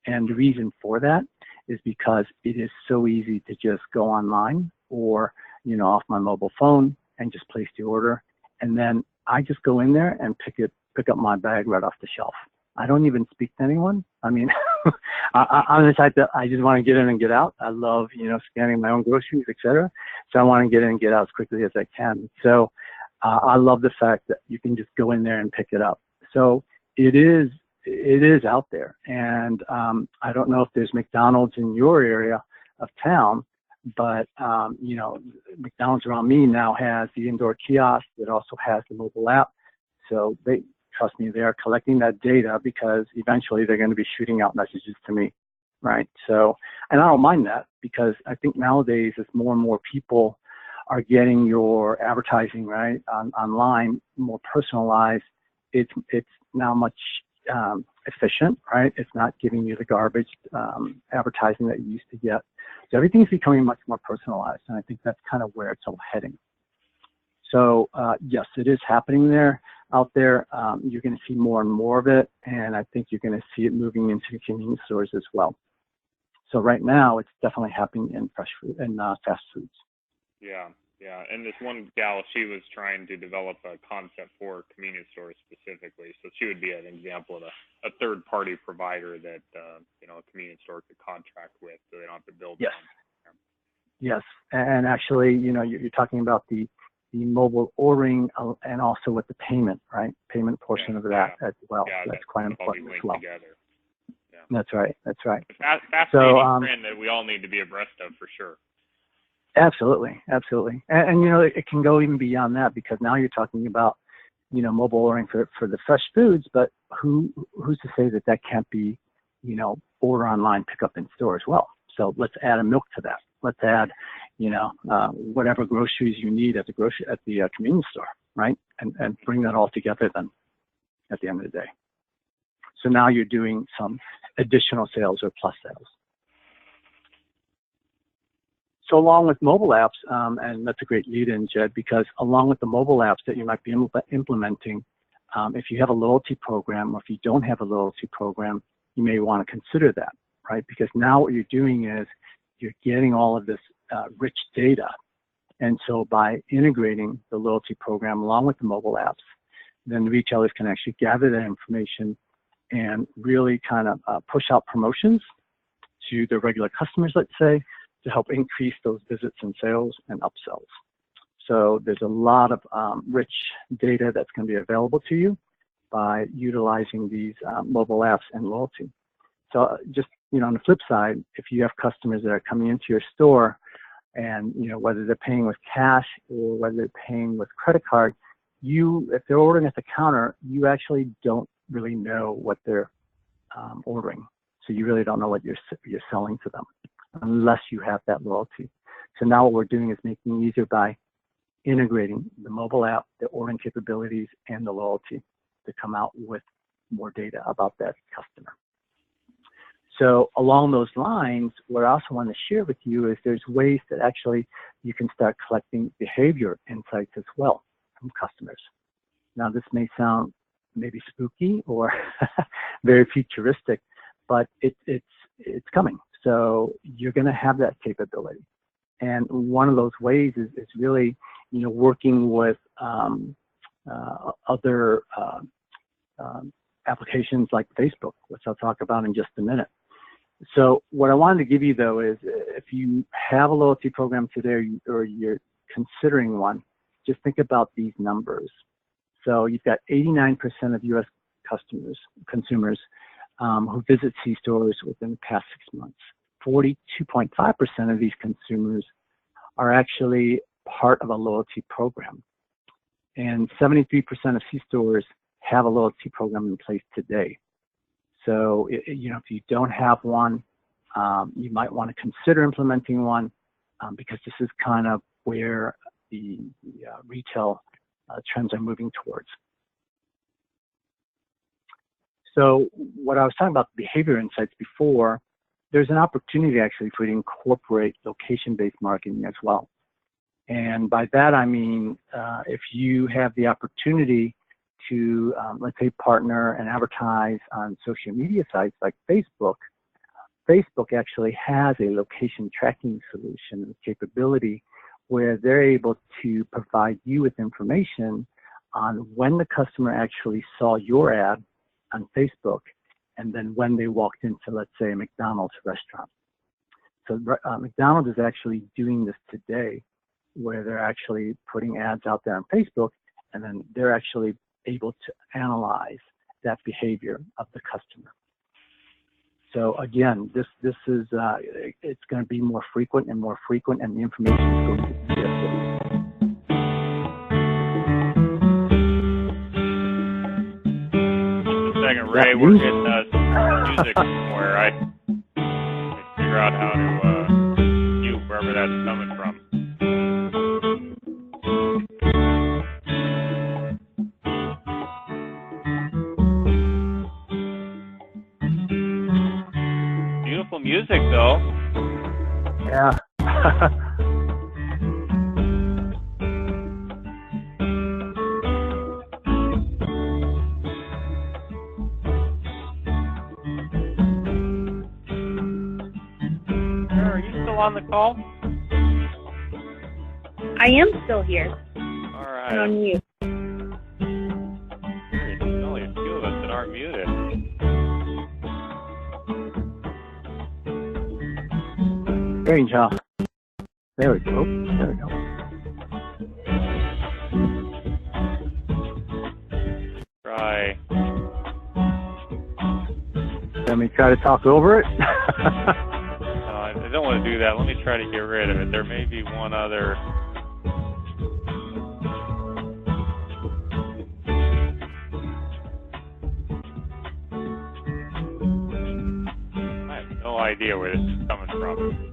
And the reason for that is because it is so easy to just go online or, off my mobile phone and just place the order. And then I just go in there and pick up my bag right off the shelf. I don't even speak to anyone. I mean, I'm the type that I just want to get in and get out. I love, scanning my own groceries, etc. So I want to get in and get out as quickly as I can. So I love the fact that you can just go in there and pick it up. So it is out there. And I don't know if there's McDonald's in your area of town, but, McDonald's around me now has the indoor kiosk. It also has the mobile app. So trust me, they are collecting that data, because eventually they're going to be shooting out messages to me, right? So, and I don't mind that, because I think nowadays as more and more people are getting your advertising, right, online, more personalized, it's now much efficient, right? It's not giving you the garbage advertising that you used to get. So everything's becoming much more personalized, and I think that's kind of where it's all heading. So yes, it is happening out there. You're going to see more and more of it, and I think you're going to see it moving into convenience stores as well. So right now, it's definitely happening in fresh food and fast foods. Yeah. And this one gal, she was trying to develop a concept for convenience stores specifically. So she would be an example of a third-party provider that a convenience store could contract with, so they don't have to build. Yes. Yes, and actually, you're talking about the mobile ordering and also with the payment, right? Payment portion of that as well. Yeah, that's quite important as well. Together. Yeah. That's right. Fascinating trend that we all need to be abreast of, for sure. Absolutely, absolutely. And you know, it can go even beyond that, because now you're talking about, you know, mobile ordering for the fresh foods, but who's to say that that can't be, you know, order online, pick up in store as well. So let's add a milk to that. Let's add, you know, whatever groceries you need at the convenience store, right? And bring that all together then at the end of the day. So now you're doing some additional sales or plus sales. So along with mobile apps, and that's a great lead-in, Jed, because along with the mobile apps that you might be implementing, if you have a loyalty program or if you don't have a loyalty program, you may want to consider that, right? Because now what you're doing is you're getting all of this rich data. And so by integrating the loyalty program along with the mobile apps, then the retailers can actually gather that information and really kind of push out promotions to their regular customers, let's say, to help increase those visits and sales and upsells. So there's a lot of rich data that's going to be available to you by utilizing these mobile apps and loyalty. So just, you know, on the flip side, if you have customers that are coming into your store and, you know, whether they're paying with cash or whether they're paying with credit card, if they're ordering at the counter, you actually don't really know what they're ordering. So you really don't know what you're selling to them unless you have that loyalty. So now what we're doing is making it easier by integrating the mobile app, the ordering capabilities, and the loyalty to come out with more data about that customer. So along those lines, what I also want to share with you is there's ways that actually you can start collecting behavior insights as well from customers. Now this may sound maybe spooky or very futuristic, but it's coming. So you're going to have that capability. And one of those ways is really, you know, working with other applications like Facebook, which I'll talk about in just a minute. So what I wanted to give you, though, is if you have a loyalty program today or you're considering one, just think about these numbers. So you've got 89% of U.S. consumers who visit C-stores within the past 6 months. 42.5% of these consumers are actually part of a loyalty program. And 73% of C-stores have a loyalty program in place today. So, you know, if you don't have one, you might want to consider implementing one because this is kind of where the retail trends are moving towards. So what I was talking about, behavior insights before, there's an opportunity actually for you to incorporate location-based marketing as well. And by that, I mean, if you have the opportunity to, let's say, partner and advertise on social media sites like Facebook, Facebook actually has a location tracking solution and capability where they're able to provide you with information on when the customer actually saw your ad on Facebook and then when they walked into, let's say, a McDonald's restaurant. So McDonald's is actually doing this today where they're actually putting ads out there on Facebook and then they're actually able to analyze that behavior of the customer. So again, this is it's going to be more frequent, and the information is going to be there. Just a second, Ray. We're getting some music somewhere. I figure out how to mute wherever that's coming from. Beautiful music, though. Yeah. Are you still on the call? I am still here. All right. I'm on mute. There's only a few of us that aren't muted. Strange, huh? There we go. There we go. Try. Let me try to talk over it. It only want to do that. Let me try to get rid of it. There may be one other. I have no idea where this is coming from.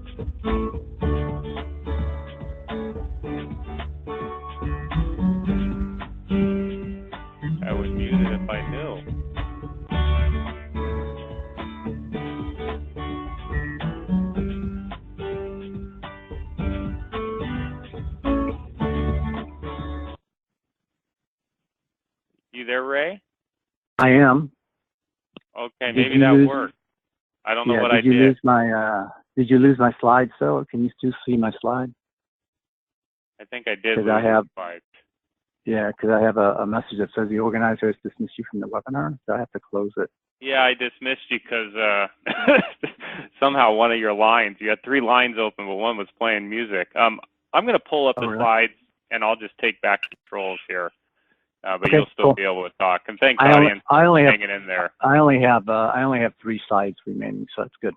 I would mute it if I knew. You there, Ray? I am. Okay, maybe that worked. I don't know what I did. Did you lose my slides, though? Or can you still see my slide? I think I did lose the slides. Yeah, because I have a message that says the organizer has dismissed you from the webinar, so I have to close it. Yeah, I dismissed you because somehow one of your lines, you had 3 lines open, but one was playing music. I'm going to pull up the slides, and I'll just take back controls here. But okay, you'll still be able to talk. And thanks, audience, for hanging in there. I only have 3 slides remaining, so that's good.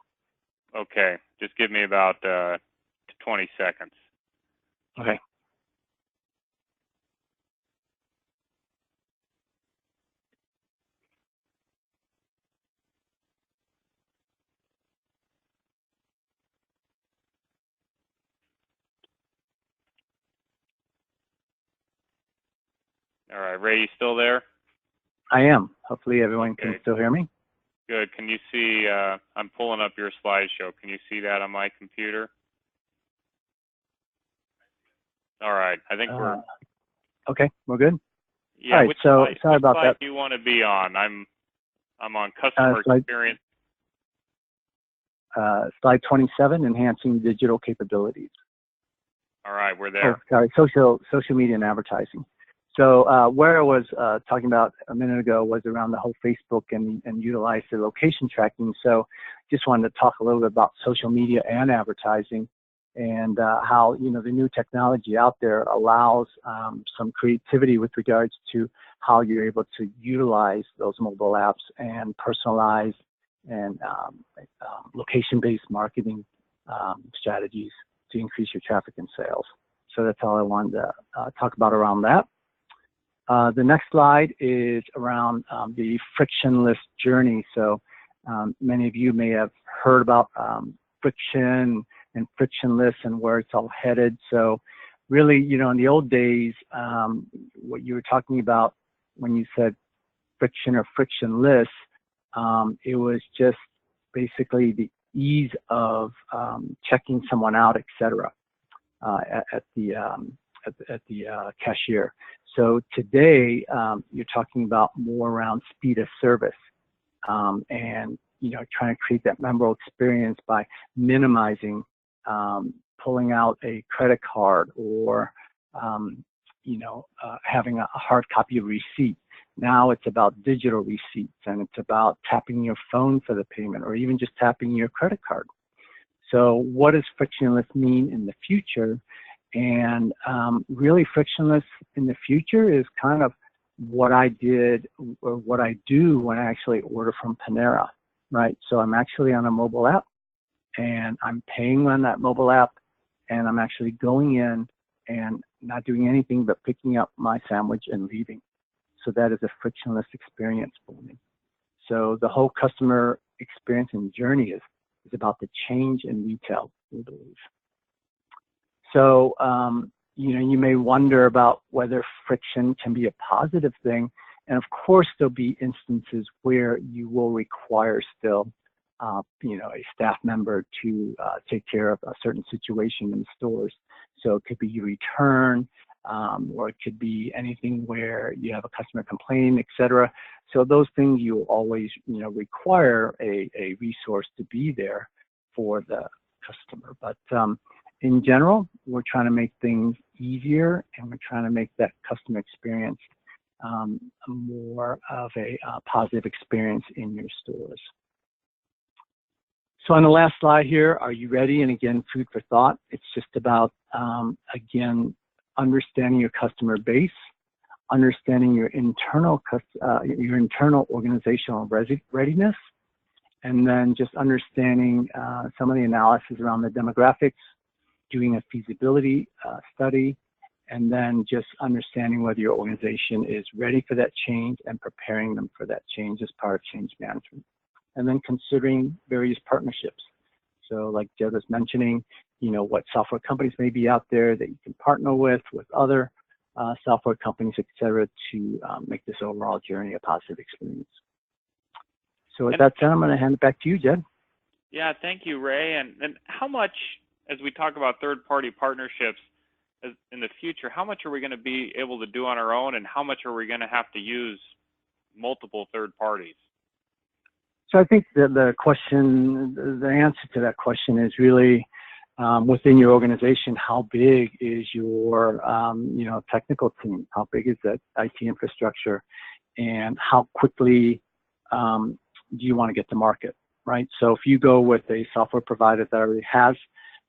Okay, just give me about 20 seconds. Okay. All right, Ray, you still there? I am. Hopefully everyone can still hear me. Good. Can you see, I'm pulling up your slideshow. Can you see that on my computer? All right, I think we're... Okay, we're good? Yeah, all right, sorry about that. Which slide do you want to be on? I'm on customer experience. Slide 27, enhancing digital capabilities. All right, we're there. Oh, sorry, social media and advertising. So where I was talking about a minute ago was around the whole Facebook and utilize the location tracking. So just wanted to talk a little bit about social media and advertising and how, you know, the new technology out there allows some creativity with regards to how you're able to utilize those mobile apps and personalize and location-based marketing strategies to increase your traffic and sales. So that's all I wanted to talk about around that. The next slide is around the frictionless journey. So many of you may have heard about friction and frictionless and where it's all headed. So really, you know, in the old days, what you were talking about when you said friction or frictionless, it was just basically the ease of checking someone out, etc. At the cashier. So today, you're talking about more around speed of service, and, you know, trying to create that memorable experience by minimizing pulling out a credit card or, you know, having a hard copy of receipt. Now it's about digital receipts, and it's about tapping your phone for the payment or even just tapping your credit card. So what does frictionless mean in the future? And really frictionless in the future is kind of what I did or what I do when I actually order from Panera, right? So I'm actually on a mobile app and I'm paying on that mobile app and I'm actually going in and not doing anything but picking up my sandwich and leaving. So that is a frictionless experience for me. So the whole customer experience and journey is about the change in retail, we believe. So, you know, you may wonder about whether friction can be a positive thing. And of course, there'll be instances where you will require still, you know, a staff member to take care of a certain situation in stores. So it could be you return, or it could be anything where you have a customer complaint, et cetera. So those things you will always, you know, require a resource to be there for the customer. But in general, we're trying to make things easier and we're trying to make that customer experience more of a positive experience in your stores. So on the last slide here, are you ready? And again, food for thought. It's just about, again, understanding your customer base, understanding your internal organizational readiness, and then just understanding some of the analysis around the demographics, doing a feasibility study, and then just understanding whether your organization is ready for that change and preparing them for that change as part of change management. And then considering various partnerships. So like Jed was mentioning, you know, what software companies may be out there that you can partner with other software companies, et cetera, to make this overall journey a positive experience. So with that said, I'm going to hand it back to you, Jed. Yeah, thank you, Ray. And how much, as we talk about third-party partnerships in the future, how much are we going to be able to do on our own, and how much are we going to have to use multiple third parties? So I think that the answer to that question is really within your organization, how big is your you know, technical team? How big is that IT infrastructure? And how quickly do you want to get to market, right? So if you go with a software provider that already has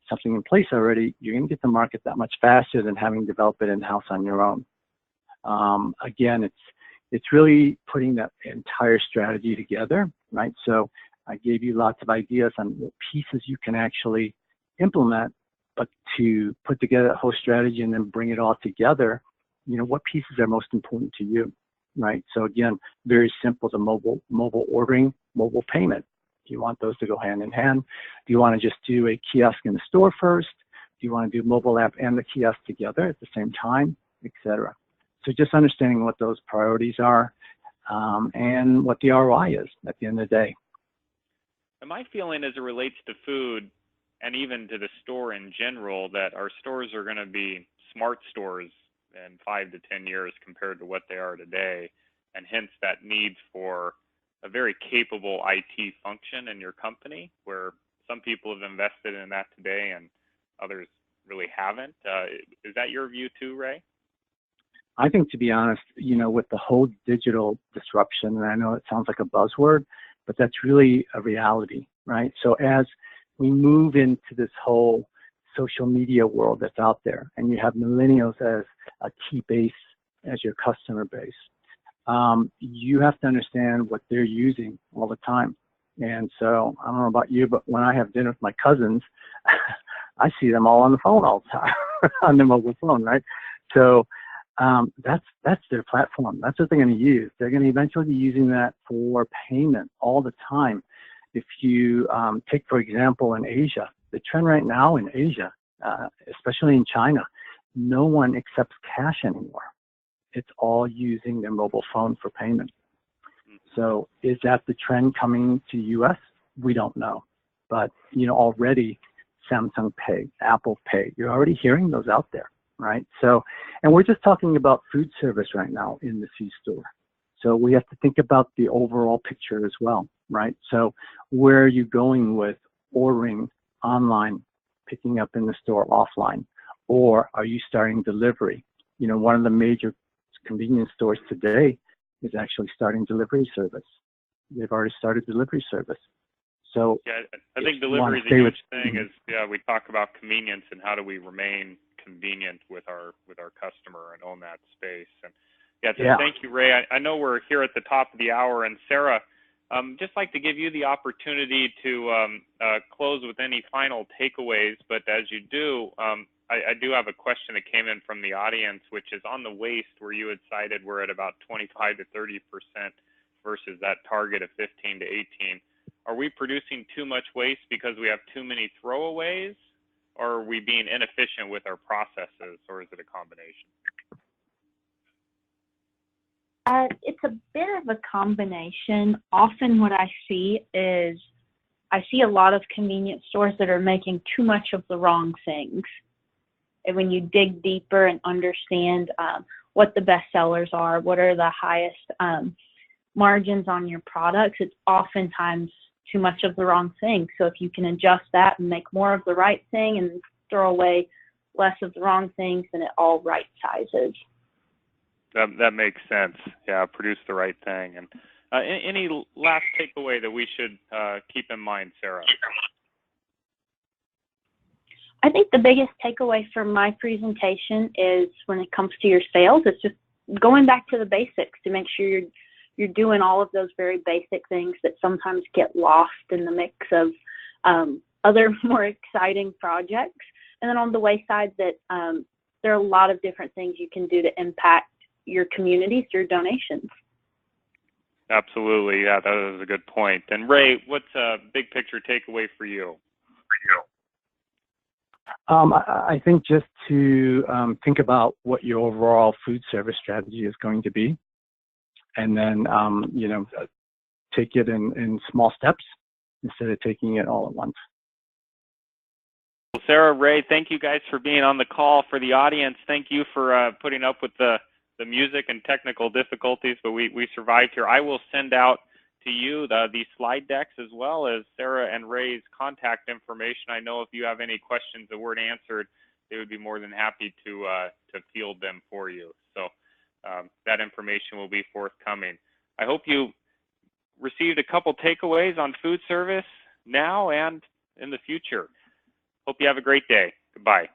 something in place already, you're going to get to market that much faster than having developed it in-house on your own. Again, it's really putting that entire strategy together, right? So I gave you lots of ideas on what pieces you can actually implement, but to put together a whole strategy and then bring it all together, you know, what pieces are most important to you, right? So again, very simple, the mobile ordering, mobile payment. Do you want those to go hand in hand? Do you want to just do a kiosk in the store first? Do you want to do mobile app and the kiosk together at the same time, et cetera? So just understanding what those priorities are and what the ROI is at the end of the day. And my feeling as it relates to food and even to the store in general, that our stores are going to be smart stores in 5 to 10 years compared to what they are today, and hence that need for a very capable IT function in your company, where some people have invested in that today and others really haven't. Is that your view too, Ray? I think, to be honest, you know, with the whole digital disruption, and I know it sounds like a buzzword, but that's really a reality, right? So as we move into this whole social media world that's out there, and you have millennials as a key base, as your customer base, you have to understand what they're using all the time. And so I don't know about you, but when I have dinner with my cousins, I see them all on the phone all the time, on their mobile phone, right? So that's their platform. That's what they're going to use. They're going to eventually be using that for payment all the time. If you take, for example, in Asia, the trend right now in Asia, especially in China, no one accepts cash anymore. It's all using their mobile phone for payment. So is that the trend coming to U.S.? We don't know. But, you know, already Samsung Pay, Apple Pay, you're already hearing those out there, right? So, and we're just talking about food service right now in the C-Store. So we have to think about the overall picture as well, right? So where are you going with ordering online, picking up in the store offline, or are you starting delivery? You know, one of the major convenience stores today is actually starting delivery service. They've already started delivery service. So yeah, I think delivery is a huge thing. Is we talk about convenience and how do we remain convenient with our customer and own that space. And thank you, Ray. I know we're here at the top of the hour, and Sarah, just like to give you the opportunity to close with any final takeaways. But as you do, I do have a question that came in from the audience, which is on the waste, where you had cited we're at about 25 to 30% versus that target of 15 to 18. Are we producing too much waste because we have too many throwaways, or are we being inefficient with our processes, or is it a combination? It's a bit of a combination. Often what I see is I see a lot of convenience stores that are making too much of the wrong things. And when you dig deeper and understand what the best sellers are, what are the highest margins on your products, it's oftentimes too much of the wrong thing. So if you can adjust that and make more of the right thing and throw away less of the wrong things, then it all right sizes. That makes sense. Yeah, produce the right thing. And any last takeaway that we should keep in mind, Sarah? I think the biggest takeaway from my presentation is when it comes to your sales, it's just going back to the basics to make sure you're doing all of those very basic things that sometimes get lost in the mix of other more exciting projects. And then on the way side, that there are a lot of different things you can do to impact your community through donations. Absolutely, yeah, that is a good point. And Ray, what's a big picture takeaway for you? I think just to think about what your overall food service strategy is going to be, and then take it in small steps instead of taking it all at once. Well, Sarah, Ray, thank you guys for being on the call. For the audience, thank you for putting up with the music and technical difficulties, but we survived here. I will send out to you these slide decks as well as Sarah and Ray's contact information. I know if you have any questions that weren't answered, they would be more than happy to field them for you. So that information will be forthcoming. I hope you received a couple takeaways on food service now and in the future. Hope you have a great day. Goodbye.